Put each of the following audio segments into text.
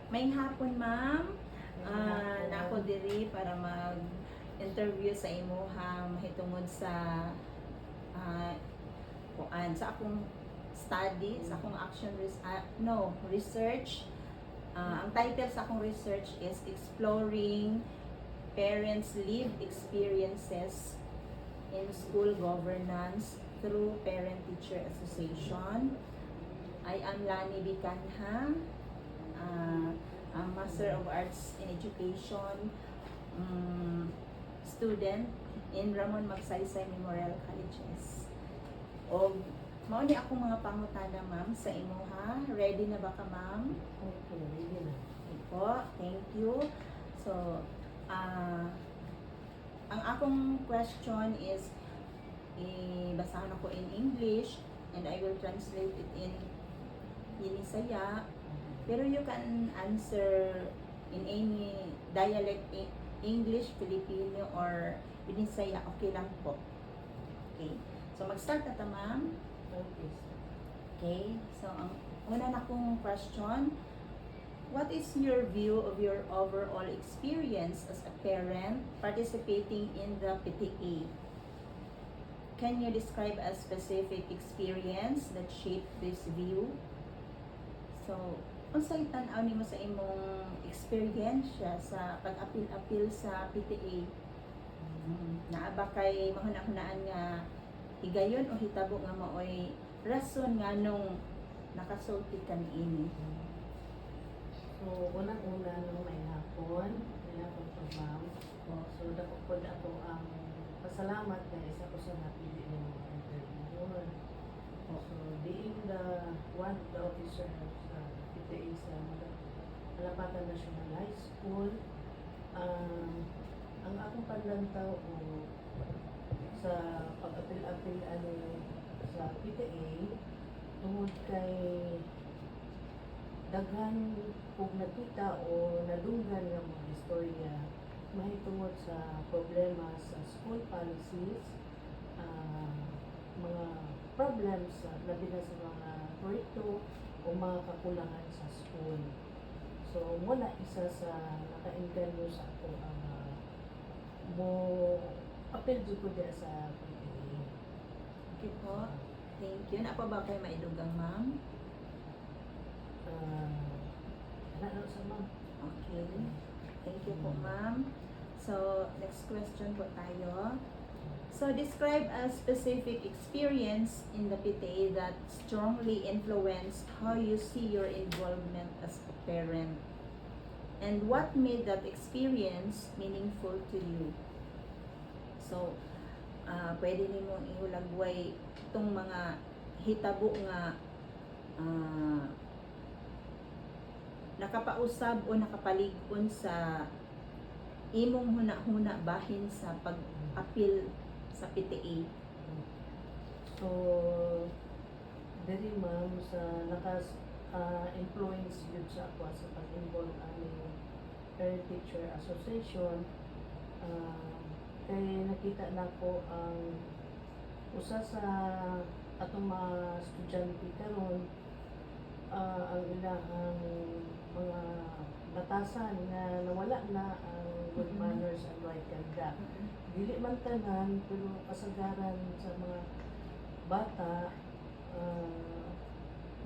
May hapon, ma'am. Nako diri para mag-interview sa imuha mahitungod sa sa akong study, sa akong research. Ang title sa akong research is Exploring Parents' Lived Experiences in School Governance through Parent-Teacher Association. I am Lani Bicanha, a Master of Arts in Education student in Ramon Magsaysay Memorial Colleges. O, mao ni akong mga pangutana, ma'am, sa imuha. Ready na ba ka, ma'am? Okay, ready na. Okay po, thank you. So, ang akong question is, basahan ako in English and I will translate it in Binisaya. Pero you can answer in any dialect, English, Filipino, or Binisaya, okay lang po. Okay. So, mag-start na ta, ma'am. Okay. Okay. So, ang una na kong question, what is your view of your overall experience as a parent participating in the PTA? Can you describe a specific experience that shaped this view? So, unsay tan-aw nimo sa imong experience sa pag-apil-apil sa PTA? Naa ba kay mahuna-hunaan nga higayon o hitabo nga maoy rason nga nung nakasulti ka niini? So, unang-una nung may hapon po, ma'am. So, dako po ako ang pasalamat dahil isa ko sa napili ng mga interview. So, being one of the officer sa PTA sa Malapatan National High School, ang akong panlantaw o sa pag-apil-apil sa PTA tungod kay daghan kung nakita o nadunggan ng mga istorya mahitungod sa problema sa school policies, mga problems labi na sa mga proyekto o mga kakulangan sa school. So, muna isa sa naka-engganyo sa ako ang mo apel dito ko dia sa PTA. Okay po. Thank you. Naapa ba kayo maidugang, ma'am? Ano sa ma'am? Okay. Thank you po, ma'am. So, next question po tayo. So, describe a specific experience in the PTA that strongly influenced how you see your involvement as a parent. And what made that experience meaningful to you? So, pwede nimo ihulagway itong mga hitabo nga nakapausab o nakapalig-on sa imong huna-huna bahin sa pag-apil sa PTA. So, diri ma'am sa influence yun sa ako sa pag-involve ang Parent Teacher Association, kay nakita na ko ang usa sa atong mga estudyante karon, ang ilahang mga batasan na nawala na ang good manners and right conduct. Dili man tanan, pero kasagaran sa mga bata,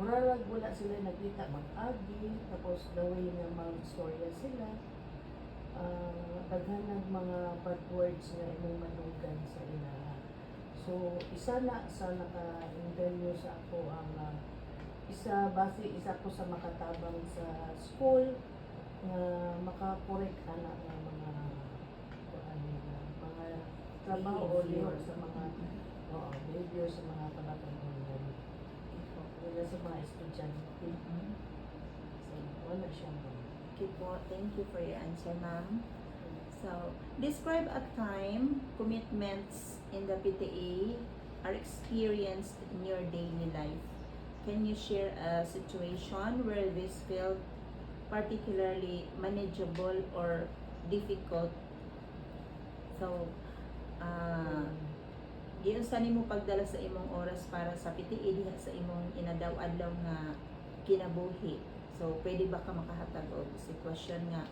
murarag wala sila nakita mag-agi, tapos the way nga mag-storya sila, daghan ng mga bad words na imong manugan sa ilaha. So, isa na sa naka-interview sa ako ang isa ko sa makatabang sa school na makakorek na ng mga trabaho o sa mga behavior sa mga kabatang wala sa mga estudyante. So, wala siya mo. Okay po. Thank you for your answer, ma'am. So, describe a time commitments in the PTA are experienced in your daily life. Can you share a situation where this felt particularly manageable or difficult? So, diyon sa nimo pagdala sa imong oras para sa PTA diha sa imong inadaw-adlaw nga kinabuhi. So, pwede ba ka makahatag og sitwasyon nga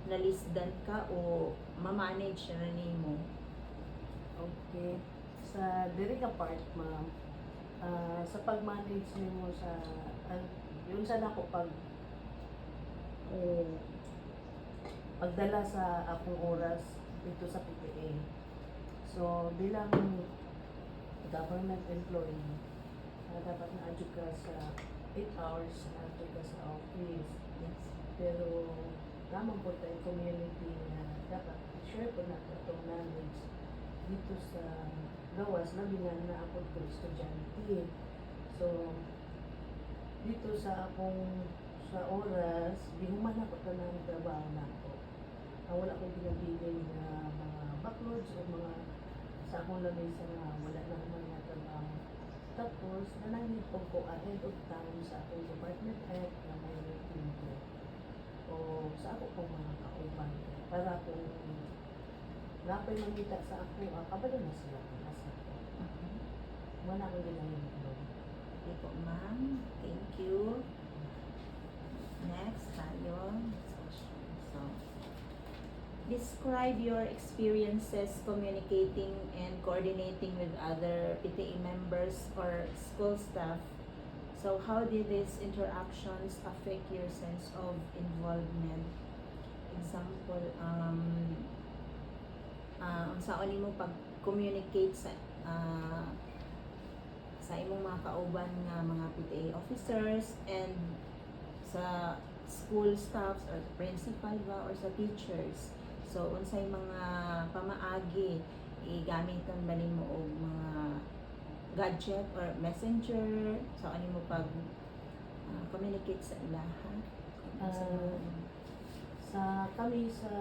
nalisdan ka o ma-manage na nimo? Okay. Sa diri ka part, ma'am, sa pag-manage nimo sa yun sa nako eh, pagdala sa akong oras dito sa PTA. So, bilang government employee, dapat na-adjust ka sa 8 hours, na-adjust ka sa office. Yes. Pero, tamang po tayo community na dapat share po na itong knowledge dito sa gawas, labi na ako ko estudyante. So, dito sa akong sa oras, di human ako ng trabaho na ako. Wala akong ginabiling na mga backlogs o mga sa akong lamesa na wala na naman na trabaho. Tapos, nanangin po ko ahead of time sa akong department head na may meeting ko. O sa ako pong mga kauban. Para kung napay mangita sa ako, kabalo na sila nasa ako. Wala akong ginamit doon. Okay po, ma'am. Thank you. Next tayo. Next question. So, describe your experiences communicating and coordinating with other PTA members or school staff. So, how did these interactions affect your sense of involvement? Example, unsaon nimo pag-communicate sa imong mga kauban nga mga PTA officers and sa school staffs or principal ba or sa teachers. So unsay mga pamaagi igamitan ba nimo og mga gadget or messenger sa nimo pag communicate sa ilaha? Sa kami sa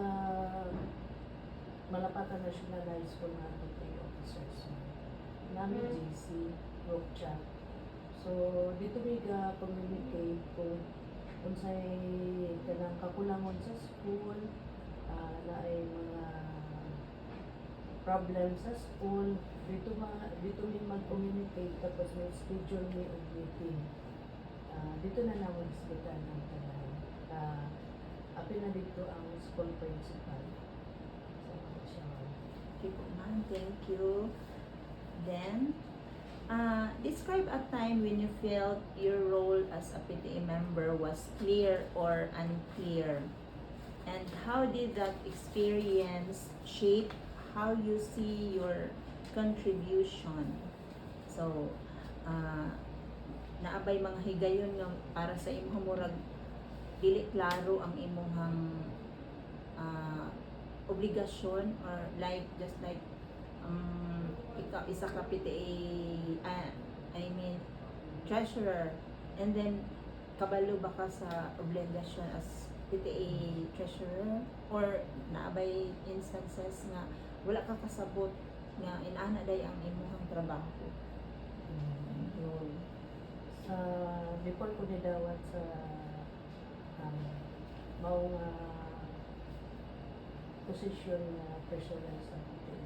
Malapatan National High School na PTA officers namin GC group chat. So dito may communicate kung unsay kanang kakulangon sa school, na ay mga problem sa school, dito may mag-communicate tapos may schedule may og meeting. Dito na naman isbitan ang tanan. Apil na dito ang school principal. Okay po, ma'am. Thank you. Then, describe a time when you felt your role as a PTA member was clear or unclear. And how did that experience shape how you see your contribution? So, naabay mga higayon nga para sa imong murag dili klaro ang imong obligasyon or like just like ikaw isa ka PTA treasurer and then kabalo ba ka sa obligasyon as PTA treasurer or naabay instances nga wala ka kasabot nga inana day ang imong trabaho? Sa before ko nidawat sa mao nga posisyon na personal sa PTA,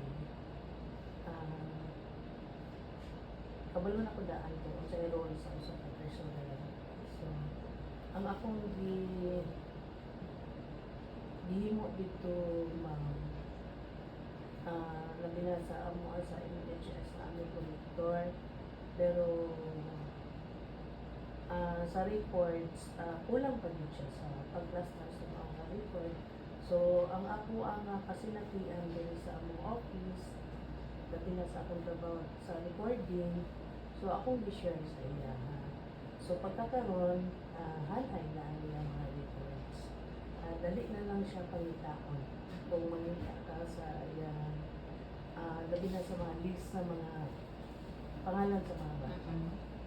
kabalo na ko daan ko sa role sa usa ka personal. So ang akong gihimo dito ma'am, labi na sa amo sa MHS na aming kolektor, pero sa reports, kulang pa din siya sa pag-cluster sa mga report. So, ang ako ang kasinatian din sa among office, dati na sa akong trabaho sa recording, so akong i-share sa iya. So, pagkakaroon, hanay na ang iyang mga reports. Dali na lang siya pangitaon. Kung mangita ka sa iyang, dali na sa mga list sa mga pangalan sa mga bata.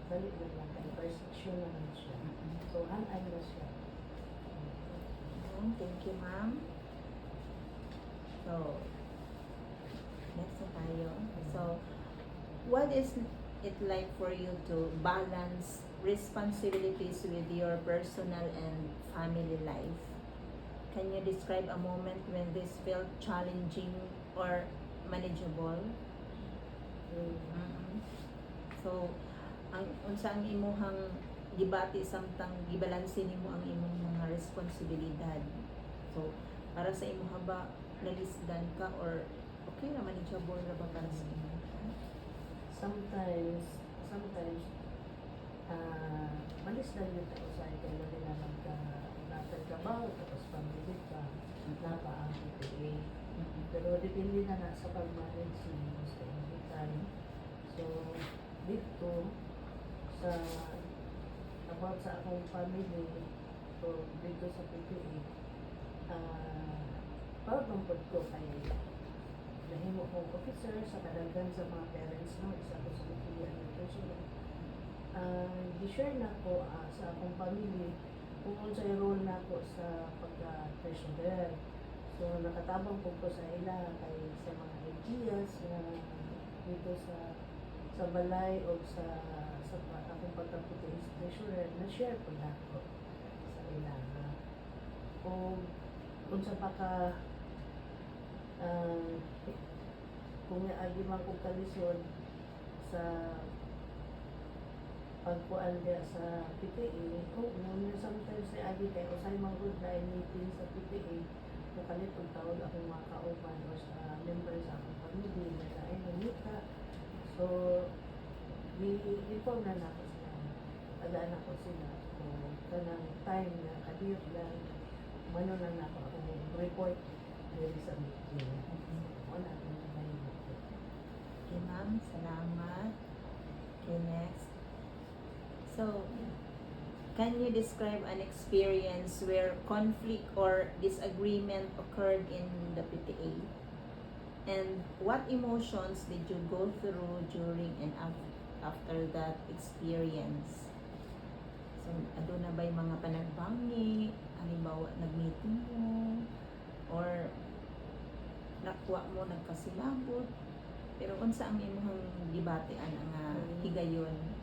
Dali na lang, intersection na lang siya. So, hanay na siya. Thank you, ma'am. So, next na tayo. So, what is it like for you to balance responsibilities with your personal and family life? Can you describe a moment when this felt challenging or manageable? So, ang unsa ang imuhang gibati samtang gibalanse nimo ang imong mga responsibilidad. So para sa imo haba nalisdan ka or okay naman ni jabor ra ba para sa imo? Sometimes, malis na yun tayo sa kaya na din naman ka nagtrabaho, tapos pamilya ka, napaang PPA. Pero depende na sa pag-manage mo sa inyong time. So, dito, sa about sa akong family, so dito sa PPA, proud ng ko kay nahimo kong officer sa kadaghan sa mga parents no, isa ko sa PPA anniversary. Di-share na ko sa akong family kung unsa yung role na ko sa pagka-treasurer. So, nakatabang ko sa ila kay sa mga ideas na dito sa balay o sa akong pagka-PPA treasurer, na-share ko na ko sa ila. Kung unsa pa ka kung agi man kong kalisod sa pagkuan dia sa PPA, sometimes na agi kay usay man gud na meeting sa PPA, kung kalitong tawag akong mga kauban o sa member sa akong family na ay nangita. So, i-inform na ako sila, tagaan ako sila kung kanang time na kadir lang, mano lang na ako report diri sa meeting. Wala akong nahimot. Okay, ma'am. Salamat. Okay, next. So, can you describe an experience where conflict or disagreement occurred in the PTA? And what emotions did you go through during and after that experience? So, ado na ba yung mga panagbangi? Halimbawa, nag-meeting mo? Or nakuha mo, nagkasilabot? Pero unsa ang imong gibatean ang higayon?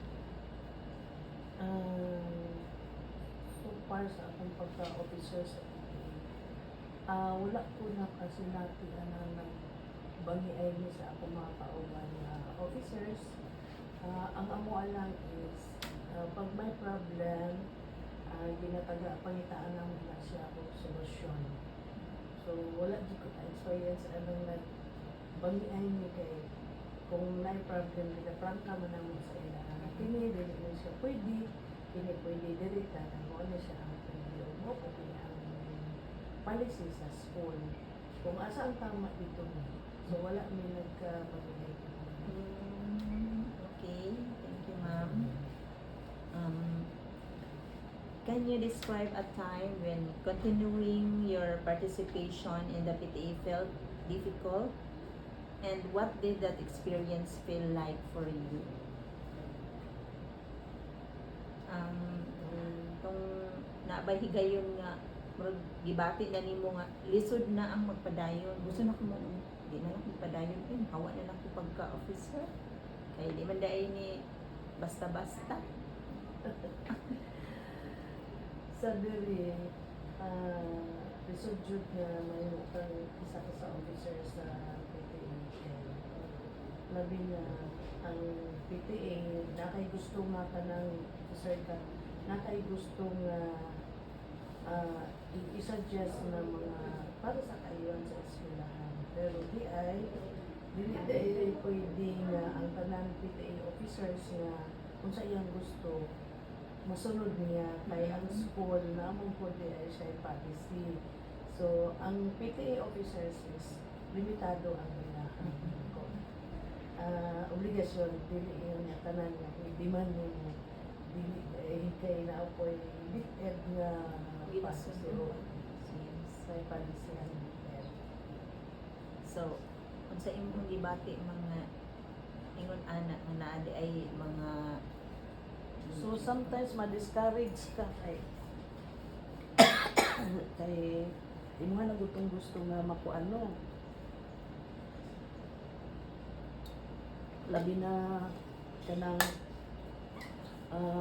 So far sa akong pagka-officer sa PPA, wala ko na kasi natin na nagbangiay ni sa akong mga kauban na officers. Ang amo lang is, pag may problem, pangitaan naman na siya kung solusyon. So, wala di ko na-experience anong nagbangiay ni kay kung may problem, pinaprangka man naman sa ila. Kini, dili na siya pwede, kini pwede dirita, mo na siya ang pwede mo, o kaya ang policy sa school. Kung asa ang tama dito mo. So, wala may nagka-bangiay. Okay, thank you, ma'am. Can you describe a time when continuing your participation in the PTA felt difficult? And what did that experience feel like for you? Kung naabay higayon nga, gibati na nimo nga, lisod na ang magpadayon. Gusto na ko mo, di na lang magpadayon. Hawa na lang ko pagka-officer. Kaya di man dahil ni basta-basta. Sa diri, lisod jud nga may kang isa ka sa officer sa PTA. Labi na ang PTA, nakay gusto nga ka ng officer ka, nakay gusto nga i-suggest na mga para sa kayuan sa eskwelahan. Pero dili ay pwede nga ang tanan PTA officers nga kung sa iyang gusto masunod niya kay ang school na among pwede ay siya policy. So, ang PTA officers is limitado ang kailangan. Obligasyon, dili yung tanan nga, di man yung dili kay naapoy bited nga policy o may policy ang bited. So, kung sa imong debate mga ingon anak nga naadi ay mga So sometimes ma-discourage ka kay kay imo na gutong gusto nga makuano. Labi na kanang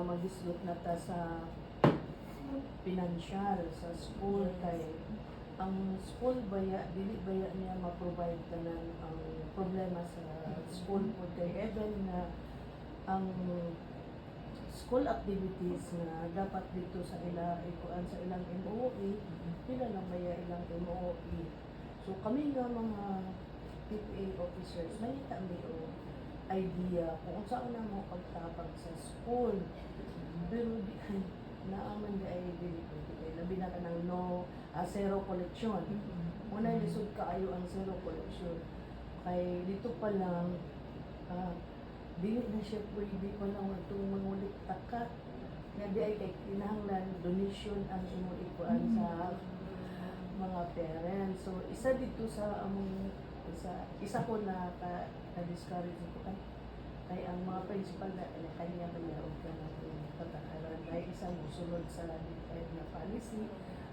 magisgot na ta sa financial sa school kay ang school baya dili baya niya ma-provide tanan ang problema sa school po kay even na ang school activities nga dapat dito sa ikuan sa ilang MOE, pila lang maya ilang MOE. So kami nga mga PTA officers, may kami o idea kung saan na mo pagtabang sa school. Pero di ay naaman di ay dili labi na ka ng zero collection. Una lisod kaayo ang zero collection. Kay dito pa lang dili na siya pwede pa lang itong mangulit taka. Nga di ay kay kinahanglan donation ang imo ikuan sa mga parents. So isa dito sa among isa ko na discourage ko kay ang mga principal na kanya mayroon ka na patakaran ay isang musunod sa DepEd na policy,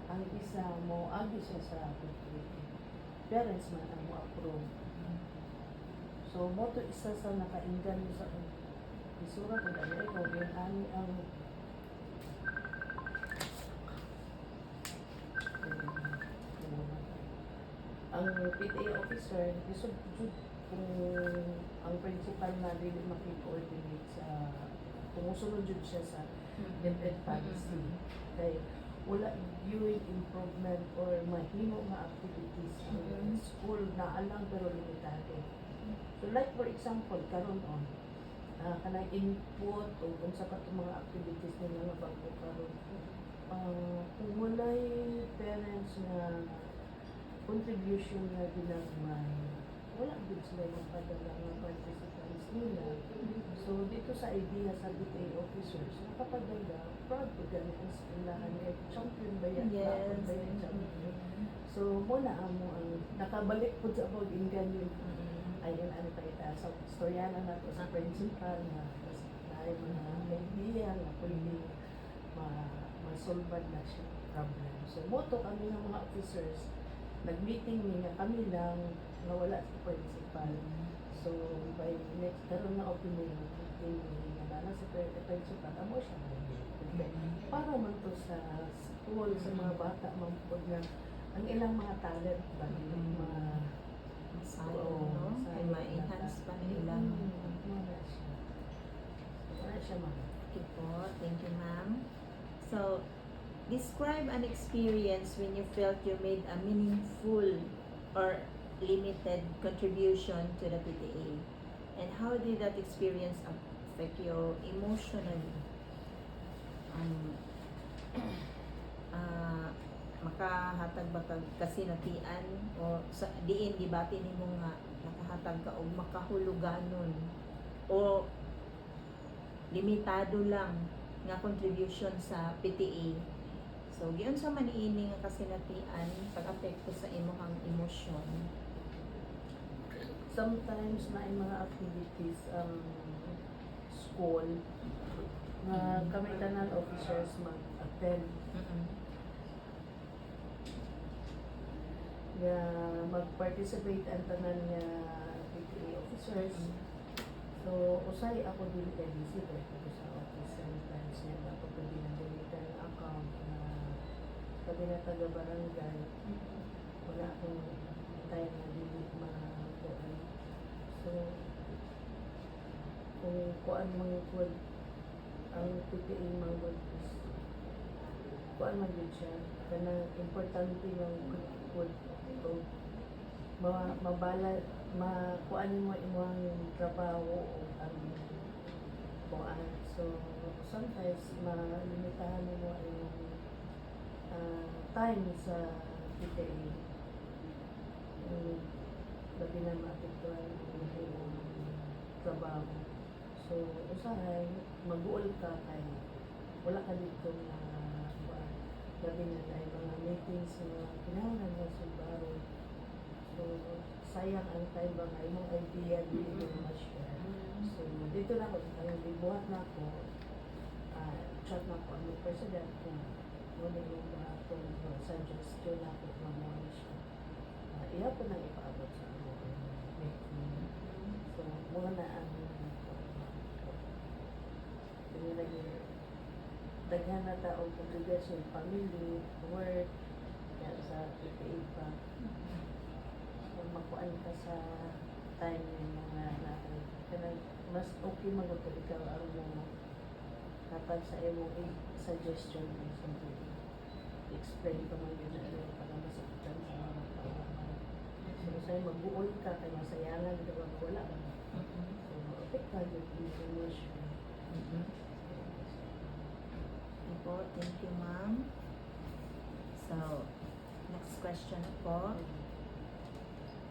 ang isa mo agi siya sa parents man ang mo approve. So mo to isa sa nakainggan mo sa isura ko dali ko din ani ang PTA officer isod kung ang principal na dili maki-coordinate sa tumusunod jud siya sa DepEd policy kay wala viewing improvement or mahimo nga activities sa school na alang pero limitado. So like for example karon on kanang input o kung sa katong mga activities nila nga bago karon kung walay parents na contribution na ginagmay wala din sila magpadala ng participants nila. So, dito sa idea sa DPA officers, nakapadala, proud po gani ang eskwelahan niya. Champion ba yan? Yes. Ba yan, champion? So, muna mo ang nakabalik po sa about in ganyan. Ayun, ano pa ita. So, storyana na to sa principal na dahil mga idea na pwede masolvad na siya problem. So, moto kami ng mga officers, nag-meeting niya kami lang nawala sa principal. So, by next, karoon na opinion na sa principal, amo siya para man to sa school, sa mga bata, mampod na ang ilang mga talent ba, mga Sayang, no? Ay, ma-enhance pa na ilang. Wala siya mga. Okay po. Thank you, ma'am. So, describe an experience when you felt you made a meaningful or limited contribution to the PTA. And how did that experience affect you emotionally? Makahatag ba kag kasinatian o sa diin gibati nimo nga nakahatag ka og makahuluganon o limitado lang nga contribution sa PTA. So giun sa man ini nga kasinatian pag-apekto sa imong emosyon. Sometimes na yung mga activities school na kami tanan officers mag-attend nga mag-participate ang tanan nga PTA officers. So, usay ako din kay busy dahil sa office sometimes niya ako pwede na delete ang account na pwede na taga-barangay. Wala akong time na delete mga so, kung kuan mga kuwan ang PTA mga kuwan is kuan man din siya kanang importante ng kuwan to mabala makuan mo imong trabaho o ang kuan so sometimes malimitahan mo ang time sa PTA labi na maapektuhan ang iyong trabaho. So, usahay, mag-uol ka kay wala ka dito na labi na dahil mga meetings na kinahanglan na sumbaro. So, sayang ang time ba nga imong idea dito na ma-share. So, dito na ako, buhat na ako, chat na ako ang president kung muna yung mga itong suggestion na ako mamuha siya. Iya po nang ipaabot sa ako. So, muna na ang daghan na taong obligation, family, work, yan sa PTA pa. So, makuan ka sa time ng mga natin. Kaya mas okay mag ikaw ang mo Kapag sa imong suggestion ay something, explain pa man yun na rin para masaktan sa mga tao. So, sa'yo magbuol ka, kaya masayangan, di ba, wala ka. So, affected yung information. Po, thank you, ma'am. So, next question po.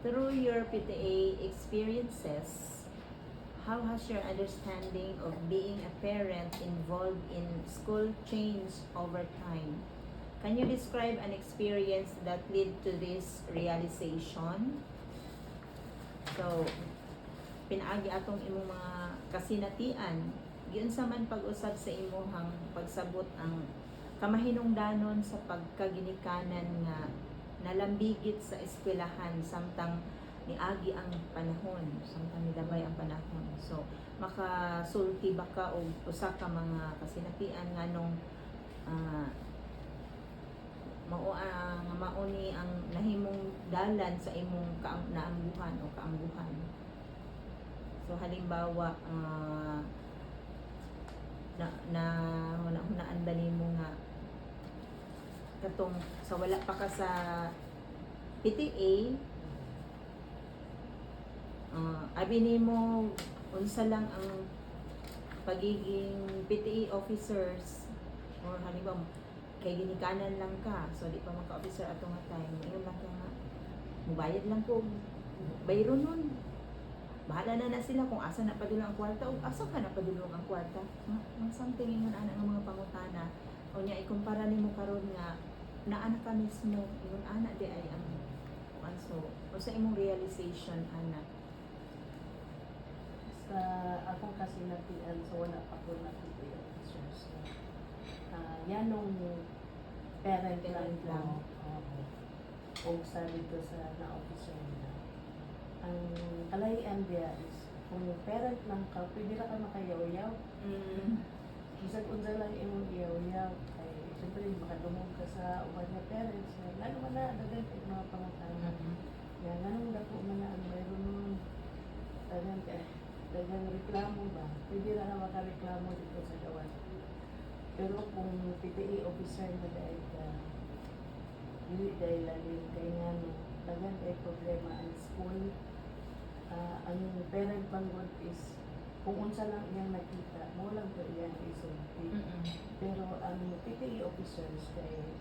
Through your PTA experiences, how has your understanding of being a parent involved in school changed over time? Can you describe an experience that led to this realization? So, pinaagi atong imong mga kasinatian, giun sa man pag-usab sa imuhang pagsabot ang kamahinungdanon sa pagkaginikanan nga nalambigit sa eskwelahan samtang niagi ang panahon, samtang nilabay ang panahon. So, makasulti ba ka og usa ka mga kasinatian nganong mauni ang nahimong dalan sa imong naambuhan o kaambuhan. So halimbawa hunaan ba nimo nga katong sa wala pa ka sa PTA, abi nimo unsa lang ang pagiging PTA officers, or halimbawa kay ginikanan lang ka, so di pa maka-officer ato nga time, ngayon lang ka nga mubayad lang ko bayro nun, bahala na sila kung asa na padulong ang kwarta o asa ka na padulong ang kwarta. Something ingon ana nga mga pangutana o nya ikumpara nimo karon nga naa na ka mismo ingon ana di ay ang so sa imong realization ana Sa akong kasinatian, so wala pa ko na PTA officers. Yanong parent lang lang. O sabi ko sa na-officer na, ang kalahian diya is, kung parent lang ka, pwede na ka makayaw-yaw. Isang unsa lang imong iyaw-yaw, kay siyempre makadungog ka sa uban nga parents, lalo man na, dagan kay mga pangutana. Yan, anong dako man na ang mayroon nun, dagang reklamo ba, pwede na makareklamo dito sa gawas. Pero kung PTA officer na dahil ka, hindi dahil lalim kay nga no, dagan kay problema ang school. Ang parent bangon is, kung unsa lang iyang nakita, mo lang to iyang isulti. Pero ang PTA officers kay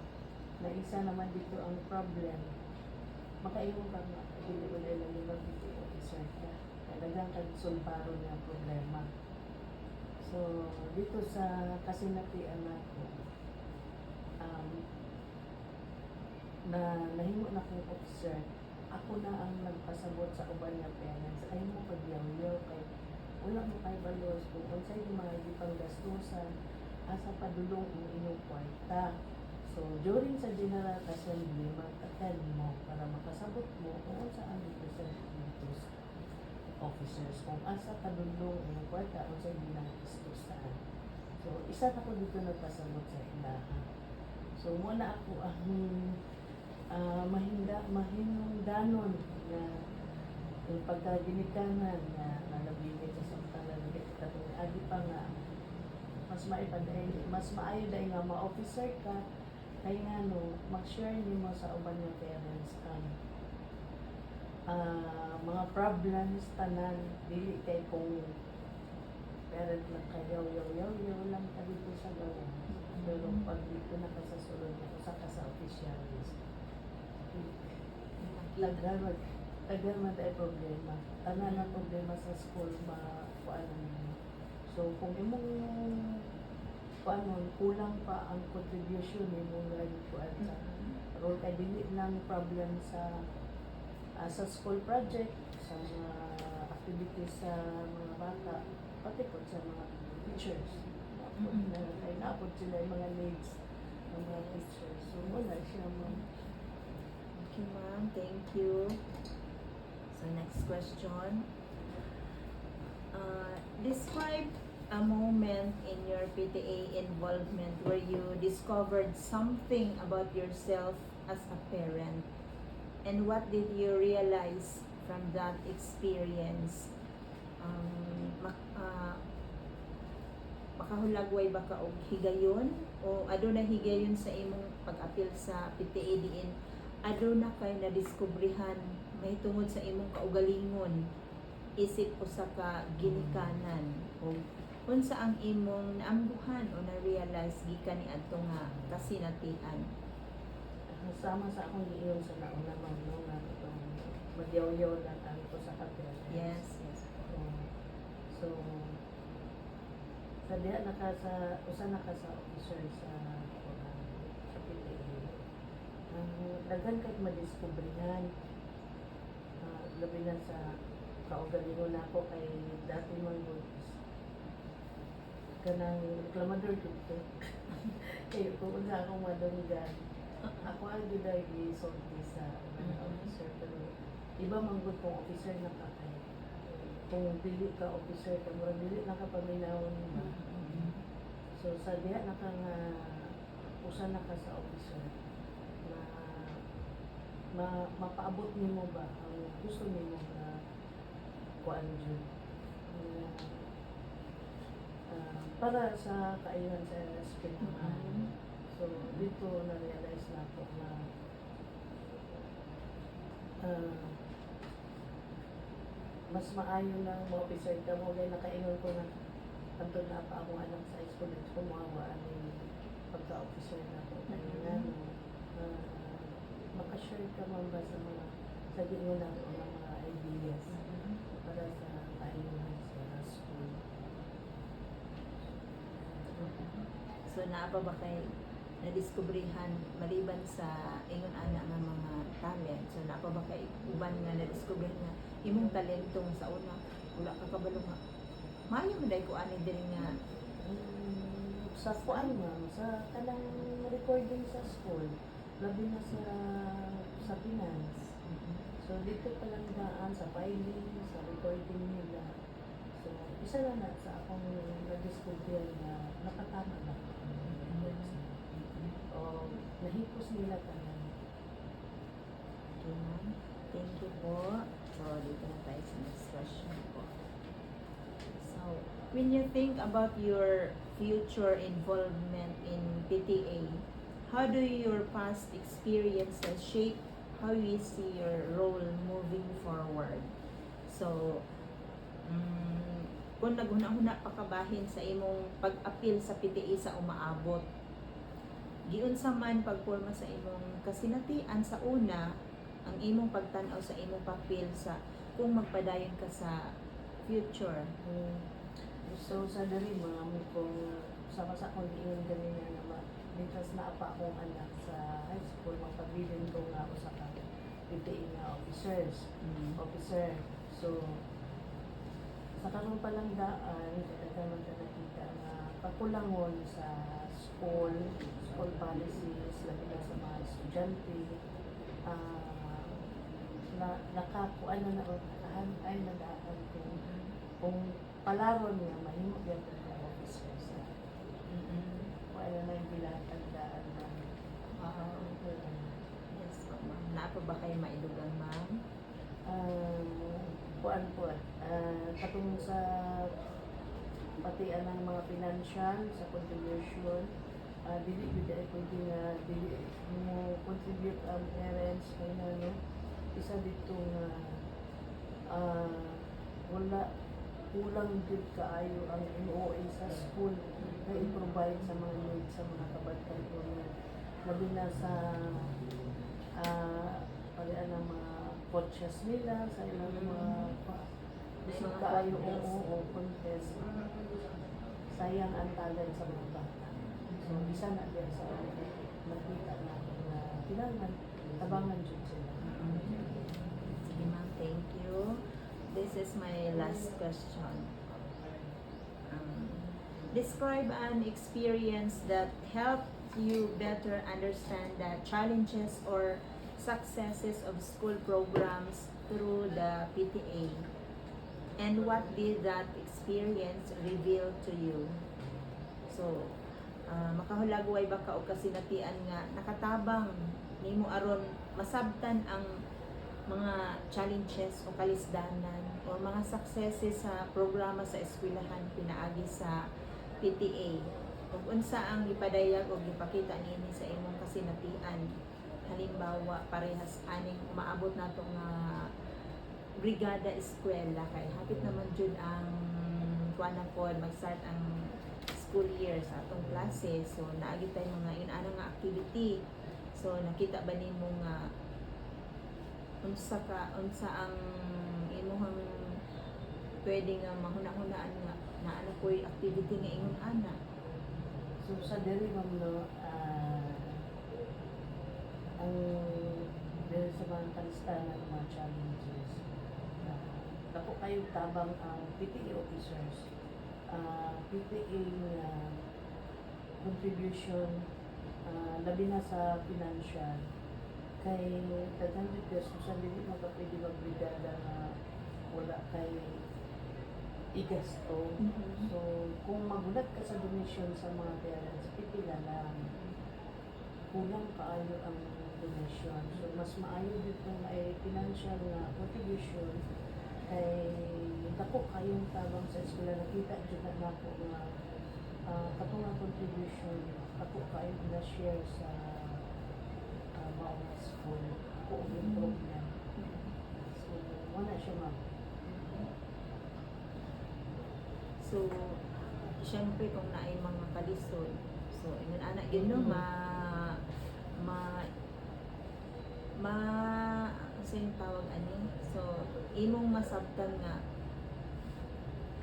naisa naman dito ang problem, makaingon ka nga, hindi ko nila yung PTA officer ka. Dagang kagsulbaro niya problema. So, dito sa kasinatian natin, na nahimo na kong officer, ako na ang nagpasabot sa uban nga parents. Ay mo pagyaw-yaw kay wala mo kay balos kung unsay mga gipang gastusan asa padulong ang inyong kwarta. So, during sa General Assembly, mag-attend mo para makasabot mo kung unsa ang representatives officers kung asa padulong ang kwarta o sa ginagastusan. So, isa na ko dito nagpasabot sa ilaha. So, muna ako ang mahinungdanon na yung pagkaginikanan na nalabigay sa samtala na katong adi pa nga mas maayo dahil nga ma-officer ka kaya nga no, mag-share nimo sa uban ng parents ang mga problems tanan dili kay kung parent lang kayo yaw lang ka dito sa gawa. Pero pag dito na ka sa sulod na usa ka sa officialis lagdaman tayo problema tanan na problema sa school kuanan mo. So kung imong kulang pa ang contribution nimo nga kuan sa role kay dili lang problem sa school project, sa mga activities sa mga bata, pati po sa mga teachers. Naapod sila yung mga needs ng mga teachers. So, wala siya ma'am. Okay, ma'am. Thank you. So, next question. Describe a moment in your PTA involvement where you discovered something about yourself as a parent. And what did you realize from that experience? makahulagway ba ka og higayon o aduna higayon sa imong pag-apil sa PTA diin aduna kay nadiskubrihan may tungod sa imong kaugalingon isip usa ka ginikanan o unsa ang imong naambuhan o na-realize gikan ni adto nga kasinatian. Sama sa akong giiyon sa nauna no nga itong magyaw-yaw na ang ko sa kapil. Yes, yes. So, sa diha usa na ka sa officer sa PTA. Ang daghan kay madiskubrihan labi na sa kaugalingon nako kay dati man gud kanang reklamador dito. Kaya kung unsa akong madunggan, ako ang giday gisulti sa officer pero iba man gud kung officer na ka kay kung dili ka officer ka murag dili na ka paminawon ba. So sa diha na ka nga usa na ka sa officer na mapaabot nimo ba ang gusto nimo na kuan jud para sa kainan sa eskwelahan. So dito na-realize na ako na mas maayo na mga officer ka mo kaya nakaingon ko na antod na pa ako anak sa school at kumawa ni pagka-officer na ako kaya makashare ka man ba sa mga sa gingon na mga ideas para sa kainan sa school. So naa pa ba kay nadiskubrihan maliban sa ingon ana nga mga talent, so naa pa ba kay uban nga nadiskubrihan nga imong talento nga sa una wala ka kabalo nga maayo man dai ko ani diri nga sa kuan ma'am sa kanang recording sa school labi na sa finance. So dito pa lang daan sa filing sa recording nila. So isa na sa akong na-discover na nakatama na o nahipos nila tanan. Okay, ma'am. Thank you po. So dito na tayo sa next question po. So when you think about your future involvement in PTA, how do your past experiences shape how you see your role moving forward? So, kung naghuna-huna pa kabahin sa imong pag-apil sa PTA sa umaabot, giunsa man pagporma sa imong kasinatian sa una, ang imong pagtan-aw sa imong papel sa kung magpadayon ka sa future. So sa dali ma'am kung sama sa akong giingon ganina na mientras na pa akong anak sa high school magpabilin ko nga ako sa PTA nga officer. So sa karon pa lang daan kadaghan ka nakita nga pakulangon sa school policies labi na sa mga estudyante na nakakuan na ay nadaan kung palaron nga mahimo gyud ka officer sa wala na yung bilatandaan na Yes po, ma'am. Naa pa ba kayo maidugang, ma'am? kuan po katong sa patian ng mga financial sa contribution dili gyud ay pwede nga dili mo contribute ang parents kay no isa dito nga wala kulang gyud kaayo ang MOA sa school na i-provide sa mga needs sa mga kabataan ko na labi na sa palian ng mga coaches nila sa ilang mga gusto kaayo o contest sayang ang talent sa mga bata. So isa na din sa nakita natin na kailangan tabangan dyan sila. Sige, ma'am. Thank you. This is my last question. Describe an experience that helped you better understand the challenges or successes of school programs through the PTA. And what did that experience reveal to you? So, makahulagway ba ka o kasinatian nga nakatabang nimo aron masabtan ang mga challenges o kalisdanan o mga successes sa programa sa eskwelahan pinaagi sa PTA. Ug unsa ang ipadayag o gipakita niini sa imong kasinatian? Halimbawa, parehas aning maabot nato nga brigada eskwela kay hapit naman jud ang kuan na pod mag-start ang school year sa atong klase. So naagi tay mga inana nga activity. So nakita ba nimo nga unsa ang imong pwede nga mahuna-hunaan nga naano ko'y activity nga ingon ana? So sa diri ma'am no, ang diri sa mga kalistanan ng mga challenges, dako kayo tabang ang PTA officers, PTA contribution, labi na sa financial, kay daghang pesos sa dili magpapwede magbrigada na wala kay igasto. So, kung magulat ka sa donation sa mga parents, pipila lang. Kulang kaayo ang donation. So, mas maayo dito nga ay financial na contribution kay dako kayong tabang sa eskwela. Nakita dito na ako nga katong contribution, dako kayo na share sa mga school. Ako yung problem. So, wala siya ma'am. So, syempre kung naay mga kalisod, so ingon ana gyud no sa yung tawag ani. So, imong masabtan nga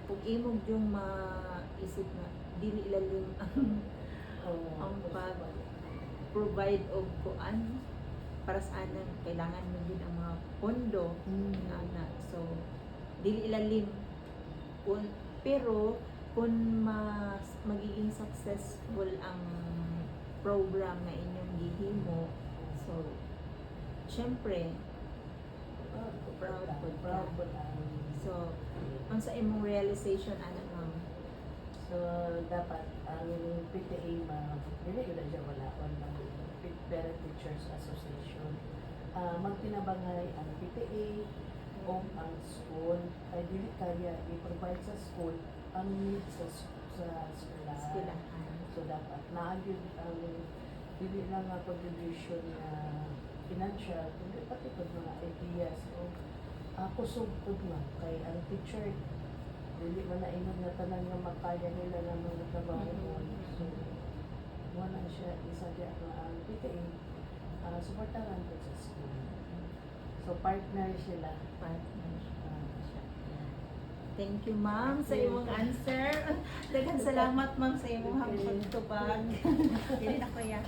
kung imong yung maisip nga dili ilalim ang pag-provide og kuan para sa anan kailangan mo din ang mga pondo ana. So, dili ilalim pero kung magiging successful ang program na inyong gihimo, so syempre proud po ka. So unsa imong realization ana ma'am? So dapat ang PTA dili gyud siya wala on ng Parent Teachers Association. Magtinabangay ang PTA o ang school ay dili kaya i-provide sa school ang need sa eskwelahan. So dapat naagid ang dili lang nga contribution na financial, kundi pati pag mga ideas o kusog pud man kay ang teacher dili man na ingon nga tanan nga makaya nila ng mga trabaho mo. So wala siya isagya nga ang PTA suportahan po sa school. So partner sila. Thank you ma'am sa imong answer. Daghang salamat ma'am sa imong hangtod tubag. Dili na ko ya.